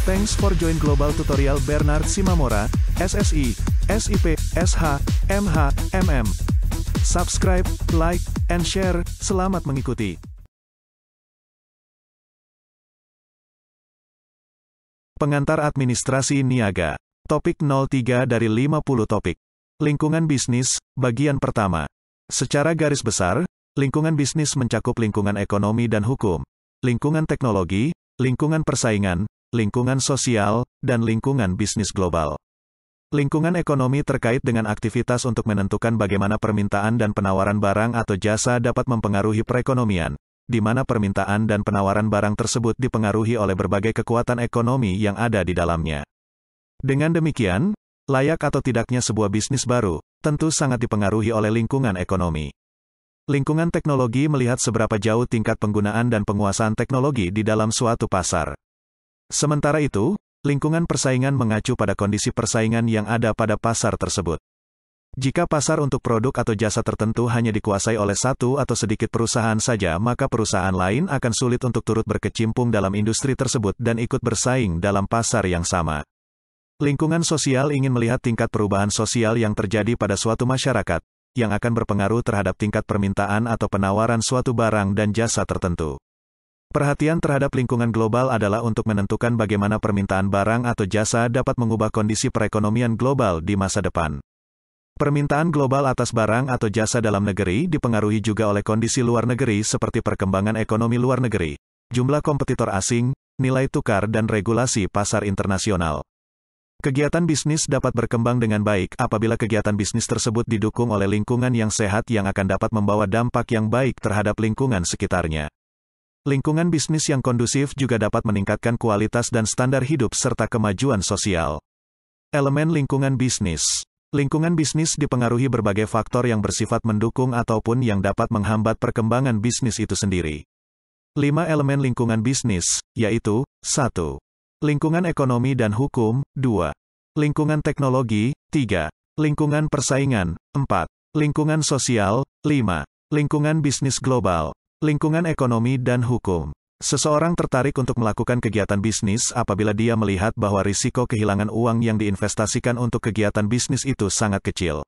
Thanks for join Global Tutorial Bernard Simamora, SSI, SIP, SH, MH, MM. Subscribe, like, and share. Selamat mengikuti. Pengantar administrasi niaga. Topik 03 dari 50 topik. Lingkungan bisnis, bagian pertama. Secara garis besar, lingkungan bisnis mencakup lingkungan ekonomi dan hukum, lingkungan teknologi, lingkungan persaingan, lingkungan sosial, dan lingkungan bisnis global. Lingkungan ekonomi terkait dengan aktivitas untuk menentukan bagaimana permintaan dan penawaran barang atau jasa dapat mempengaruhi perekonomian, di mana permintaan dan penawaran barang tersebut dipengaruhi oleh berbagai kekuatan ekonomi yang ada di dalamnya. Dengan demikian, layak atau tidaknya sebuah bisnis baru, tentu sangat dipengaruhi oleh lingkungan ekonomi. Lingkungan teknologi melihat seberapa jauh tingkat penggunaan dan penguasaan teknologi di dalam suatu pasar. Sementara itu, lingkungan persaingan mengacu pada kondisi persaingan yang ada pada pasar tersebut. Jika pasar untuk produk atau jasa tertentu hanya dikuasai oleh satu atau sedikit perusahaan saja, maka perusahaan lain akan sulit untuk turut berkecimpung dalam industri tersebut dan ikut bersaing dalam pasar yang sama. Lingkungan sosial ingin melihat tingkat perubahan sosial yang terjadi pada suatu masyarakat, yang akan berpengaruh terhadap tingkat permintaan atau penawaran suatu barang dan jasa tertentu. Perhatian terhadap lingkungan global adalah untuk menentukan bagaimana permintaan barang atau jasa dapat mengubah kondisi perekonomian global di masa depan. Permintaan global atas barang atau jasa dalam negeri dipengaruhi juga oleh kondisi luar negeri seperti perkembangan ekonomi luar negeri, jumlah kompetitor asing, nilai tukar dan regulasi pasar internasional. Kegiatan bisnis dapat berkembang dengan baik apabila kegiatan bisnis tersebut didukung oleh lingkungan yang sehat yang akan dapat membawa dampak yang baik terhadap lingkungan sekitarnya. Lingkungan bisnis yang kondusif juga dapat meningkatkan kualitas dan standar hidup serta kemajuan sosial. Elemen lingkungan bisnis. Lingkungan bisnis dipengaruhi berbagai faktor yang bersifat mendukung ataupun yang dapat menghambat perkembangan bisnis itu sendiri. 5 elemen lingkungan bisnis, yaitu, 1. Lingkungan ekonomi dan hukum, 2. Lingkungan teknologi, 3. Lingkungan persaingan, 4. Lingkungan sosial, 5. Lingkungan bisnis global. Lingkungan ekonomi dan hukum. Seseorang tertarik untuk melakukan kegiatan bisnis apabila dia melihat bahwa risiko kehilangan uang yang diinvestasikan untuk kegiatan bisnis itu sangat kecil.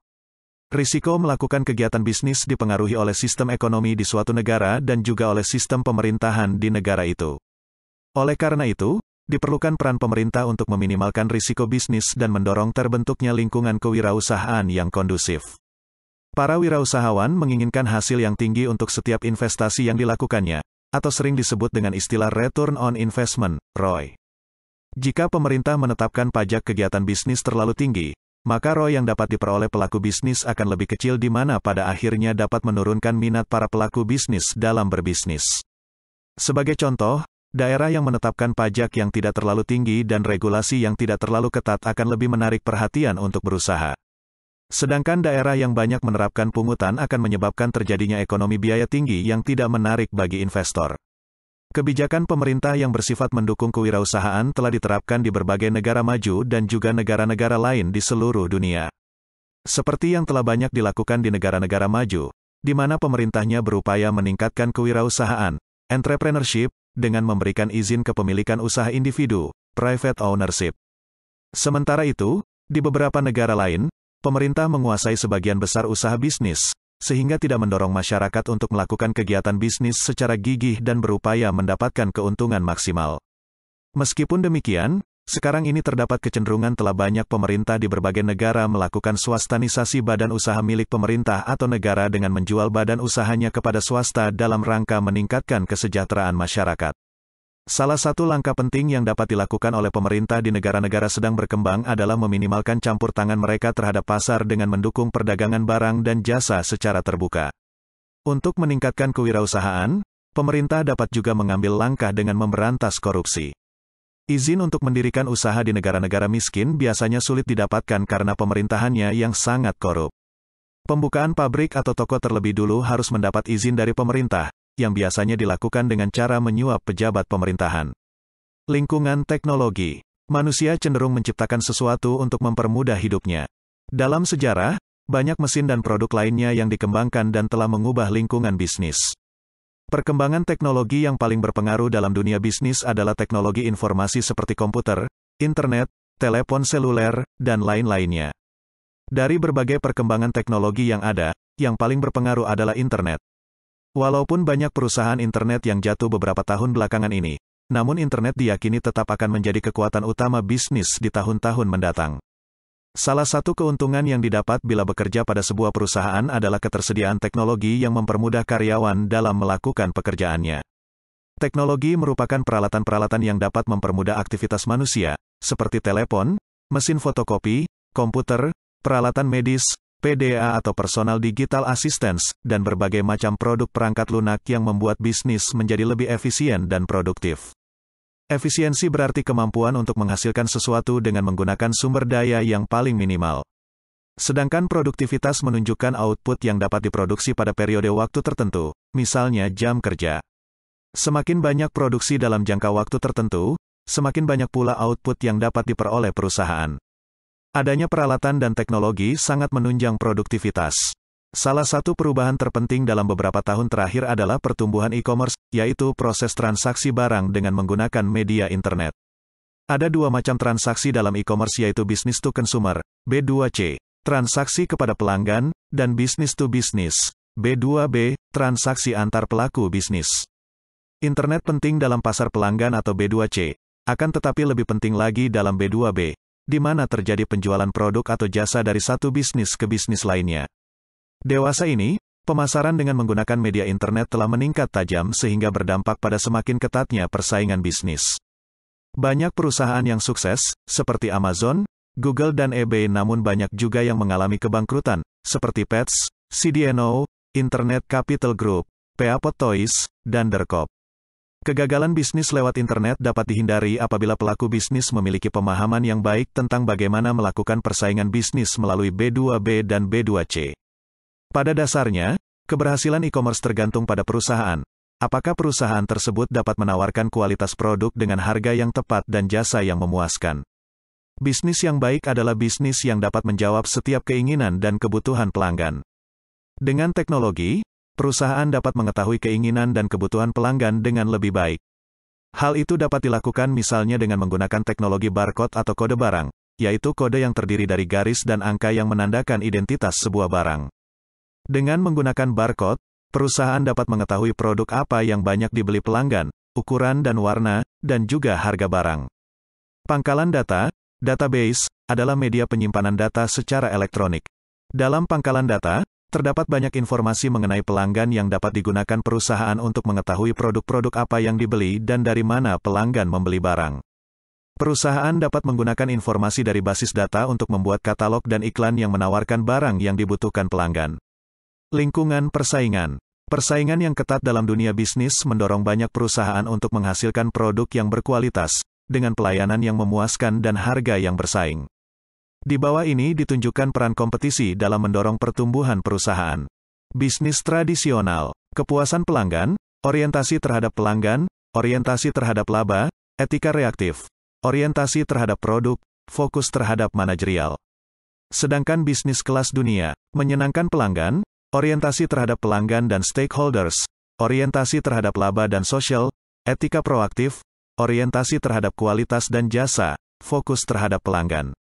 Risiko melakukan kegiatan bisnis dipengaruhi oleh sistem ekonomi di suatu negara dan juga oleh sistem pemerintahan di negara itu. Oleh karena itu, diperlukan peran pemerintah untuk meminimalkan risiko bisnis dan mendorong terbentuknya lingkungan kewirausahaan yang kondusif. Para wirausahawan menginginkan hasil yang tinggi untuk setiap investasi yang dilakukannya, atau sering disebut dengan istilah Return on Investment, ROI. Jika pemerintah menetapkan pajak kegiatan bisnis terlalu tinggi, maka ROI yang dapat diperoleh pelaku bisnis akan lebih kecil di mana pada akhirnya dapat menurunkan minat para pelaku bisnis dalam berbisnis. Sebagai contoh, daerah yang menetapkan pajak yang tidak terlalu tinggi dan regulasi yang tidak terlalu ketat akan lebih menarik perhatian untuk berusaha. Sedangkan daerah yang banyak menerapkan pungutan akan menyebabkan terjadinya ekonomi biaya tinggi yang tidak menarik bagi investor. Kebijakan pemerintah yang bersifat mendukung kewirausahaan telah diterapkan di berbagai negara maju dan juga negara-negara lain di seluruh dunia. Seperti yang telah banyak dilakukan di negara-negara maju, di mana pemerintahnya berupaya meningkatkan kewirausahaan, entrepreneurship, dengan memberikan izin kepemilikan usaha individu, private ownership. Sementara itu, di beberapa negara lain, pemerintah menguasai sebagian besar usaha bisnis, sehingga tidak mendorong masyarakat untuk melakukan kegiatan bisnis secara gigih dan berupaya mendapatkan keuntungan maksimal. Meskipun demikian, sekarang ini terdapat kecenderungan telah banyak pemerintah di berbagai negara melakukan swastanisasi badan usaha milik pemerintah atau negara dengan menjual badan usahanya kepada swasta dalam rangka meningkatkan kesejahteraan masyarakat. Salah satu langkah penting yang dapat dilakukan oleh pemerintah di negara-negara sedang berkembang adalah meminimalkan campur tangan mereka terhadap pasar dengan mendukung perdagangan barang dan jasa secara terbuka. Untuk meningkatkan kewirausahaan, pemerintah dapat juga mengambil langkah dengan memberantas korupsi. Izin untuk mendirikan usaha di negara-negara miskin biasanya sulit didapatkan karena pemerintahannya yang sangat korup. Pembukaan pabrik atau toko terlebih dulu harus mendapat izin dari pemerintah, yang biasanya dilakukan dengan cara menyuap pejabat pemerintahan. Lingkungan teknologi. Manusia cenderung menciptakan sesuatu untuk mempermudah hidupnya. Dalam sejarah, banyak mesin dan produk lainnya yang dikembangkan dan telah mengubah lingkungan bisnis. Perkembangan teknologi yang paling berpengaruh dalam dunia bisnis adalah teknologi informasi seperti komputer, internet, telepon seluler, dan lain-lainnya. Dari berbagai perkembangan teknologi yang ada, yang paling berpengaruh adalah internet. Walaupun banyak perusahaan internet yang jatuh beberapa tahun belakangan ini, namun internet diyakini tetap akan menjadi kekuatan utama bisnis di tahun-tahun mendatang. Salah satu keuntungan yang didapat bila bekerja pada sebuah perusahaan adalah ketersediaan teknologi yang mempermudah karyawan dalam melakukan pekerjaannya. Teknologi merupakan peralatan-peralatan yang dapat mempermudah aktivitas manusia, seperti telepon, mesin fotokopi, komputer, peralatan medis, PDA atau personal digital assistance, dan berbagai macam produk perangkat lunak yang membuat bisnis menjadi lebih efisien dan produktif. Efisiensi berarti kemampuan untuk menghasilkan sesuatu dengan menggunakan sumber daya yang paling minimal. Sedangkan produktivitas menunjukkan output yang dapat diproduksi pada periode waktu tertentu, misalnya jam kerja. Semakin banyak produksi dalam jangka waktu tertentu, semakin banyak pula output yang dapat diperoleh perusahaan. Adanya peralatan dan teknologi sangat menunjang produktivitas. Salah satu perubahan terpenting dalam beberapa tahun terakhir adalah pertumbuhan e-commerce, yaitu proses transaksi barang dengan menggunakan media internet. Ada dua macam transaksi dalam e-commerce yaitu business to consumer, B2C, transaksi kepada pelanggan, dan business to business, B2B, transaksi antar pelaku bisnis. Internet penting dalam pasar pelanggan atau B2C, akan tetapi lebih penting lagi dalam B2B, di mana terjadi penjualan produk atau jasa dari satu bisnis ke bisnis lainnya. Dewasa ini, pemasaran dengan menggunakan media internet telah meningkat tajam sehingga berdampak pada semakin ketatnya persaingan bisnis. Banyak perusahaan yang sukses, seperti Amazon, Google dan eBay, namun banyak juga yang mengalami kebangkrutan, seperti Pets, CDNO, Internet Capital Group, Peapod Toys, dan Derkop. Kegagalan bisnis lewat internet dapat dihindari apabila pelaku bisnis memiliki pemahaman yang baik tentang bagaimana melakukan persaingan bisnis melalui B2B dan B2C. Pada dasarnya, keberhasilan e-commerce tergantung pada perusahaan. Apakah perusahaan tersebut dapat menawarkan kualitas produk dengan harga yang tepat dan jasa yang memuaskan? Bisnis yang baik adalah bisnis yang dapat menjawab setiap keinginan dan kebutuhan pelanggan. Dengan teknologi, perusahaan dapat mengetahui keinginan dan kebutuhan pelanggan dengan lebih baik. Hal itu dapat dilakukan misalnya dengan menggunakan teknologi barcode atau kode barang, yaitu kode yang terdiri dari garis dan angka yang menandakan identitas sebuah barang. Dengan menggunakan barcode, perusahaan dapat mengetahui produk apa yang banyak dibeli pelanggan, ukuran dan warna, dan juga harga barang. Pangkalan data, database, adalah media penyimpanan data secara elektronik. Dalam pangkalan data, terdapat banyak informasi mengenai pelanggan yang dapat digunakan perusahaan untuk mengetahui produk-produk apa yang dibeli dan dari mana pelanggan membeli barang. Perusahaan dapat menggunakan informasi dari basis data untuk membuat katalog dan iklan yang menawarkan barang yang dibutuhkan pelanggan. Lingkungan persaingan. Persaingan yang ketat dalam dunia bisnis mendorong banyak perusahaan untuk menghasilkan produk yang berkualitas, dengan pelayanan yang memuaskan dan harga yang bersaing. Di bawah ini ditunjukkan peran kompetisi dalam mendorong pertumbuhan perusahaan. Bisnis tradisional, kepuasan pelanggan, orientasi terhadap pelanggan, orientasi terhadap laba, etika reaktif, orientasi terhadap produk, fokus terhadap manajerial. Sedangkan bisnis kelas dunia, menyenangkan pelanggan, orientasi terhadap pelanggan dan stakeholders, orientasi terhadap laba dan sosial, etika proaktif, orientasi terhadap kualitas dan jasa, fokus terhadap pelanggan.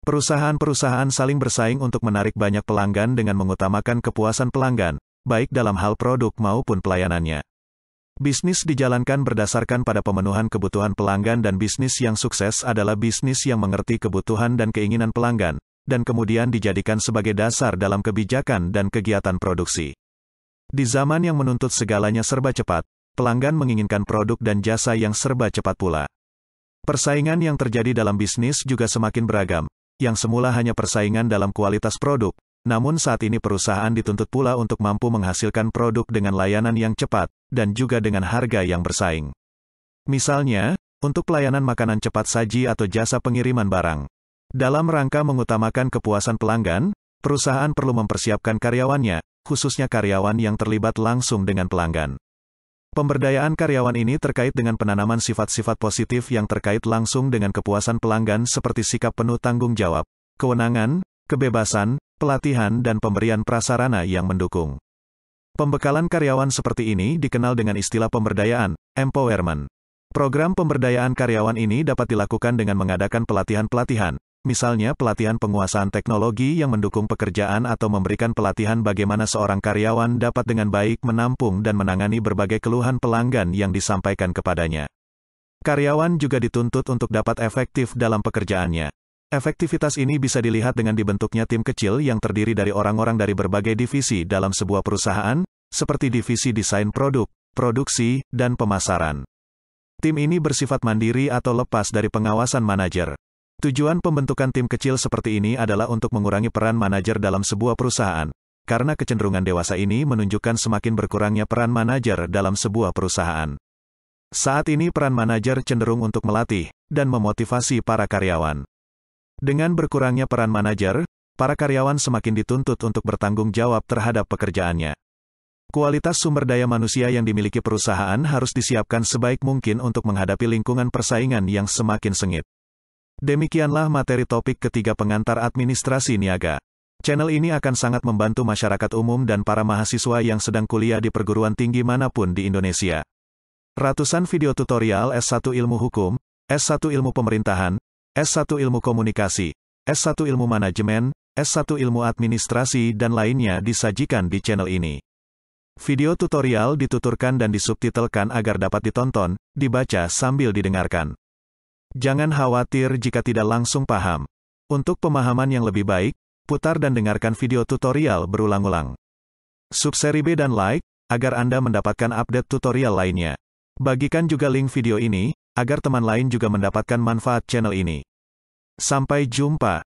Perusahaan-perusahaan saling bersaing untuk menarik banyak pelanggan dengan mengutamakan kepuasan pelanggan, baik dalam hal produk maupun pelayanannya. Bisnis dijalankan berdasarkan pada pemenuhan kebutuhan pelanggan dan bisnis yang sukses adalah bisnis yang mengerti kebutuhan dan keinginan pelanggan, dan kemudian dijadikan sebagai dasar dalam kebijakan dan kegiatan produksi. Di zaman yang menuntut segalanya serba cepat, pelanggan menginginkan produk dan jasa yang serba cepat pula. Persaingan yang terjadi dalam bisnis juga semakin beragam. Yang semula hanya persaingan dalam kualitas produk, namun saat ini perusahaan dituntut pula untuk mampu menghasilkan produk dengan layanan yang cepat, dan juga dengan harga yang bersaing. Misalnya, untuk pelayanan makanan cepat saji atau jasa pengiriman barang. Dalam rangka mengutamakan kepuasan pelanggan, perusahaan perlu mempersiapkan karyawannya, khususnya karyawan yang terlibat langsung dengan pelanggan. Pemberdayaan karyawan ini terkait dengan penanaman sifat-sifat positif yang terkait langsung dengan kepuasan pelanggan seperti sikap penuh tanggung jawab, kewenangan, kebebasan, pelatihan dan pemberian prasarana yang mendukung. Pembekalan karyawan seperti ini dikenal dengan istilah pemberdayaan, empowerment. Program pemberdayaan karyawan ini dapat dilakukan dengan mengadakan pelatihan-pelatihan, misalnya pelatihan penguasaan teknologi yang mendukung pekerjaan atau memberikan pelatihan bagaimana seorang karyawan dapat dengan baik menampung dan menangani berbagai keluhan pelanggan yang disampaikan kepadanya. Karyawan juga dituntut untuk dapat efektif dalam pekerjaannya. Efektivitas ini bisa dilihat dengan dibentuknya tim kecil yang terdiri dari orang-orang dari berbagai divisi dalam sebuah perusahaan, seperti divisi desain produk, produksi, dan pemasaran. Tim ini bersifat mandiri atau lepas dari pengawasan manajer. Tujuan pembentukan tim kecil seperti ini adalah untuk mengurangi peran manajer dalam sebuah perusahaan, karena kecenderungan dewasa ini menunjukkan semakin berkurangnya peran manajer dalam sebuah perusahaan. Saat ini peran manajer cenderung untuk melatih dan memotivasi para karyawan. Dengan berkurangnya peran manajer, para karyawan semakin dituntut untuk bertanggung jawab terhadap pekerjaannya. Kualitas sumber daya manusia yang dimiliki perusahaan harus disiapkan sebaik mungkin untuk menghadapi lingkungan persaingan yang semakin sengit. Demikianlah materi topik ketiga pengantar administrasi niaga. Channel ini akan sangat membantu masyarakat umum dan para mahasiswa yang sedang kuliah di perguruan tinggi manapun di Indonesia. Ratusan video tutorial S1 Ilmu Hukum, S1 Ilmu Pemerintahan, S1 Ilmu Komunikasi, S1 Ilmu Manajemen, S1 Ilmu Administrasi dan lainnya disajikan di channel ini. Video tutorial dituturkan dan disubtitelkan agar dapat ditonton, dibaca sambil didengarkan. Jangan khawatir jika tidak langsung paham. Untuk pemahaman yang lebih baik, putar dan dengarkan video tutorial berulang-ulang. Subscribe dan like, agar Anda mendapatkan update tutorial lainnya. Bagikan juga link video ini, agar teman lain juga mendapatkan manfaat channel ini. Sampai jumpa.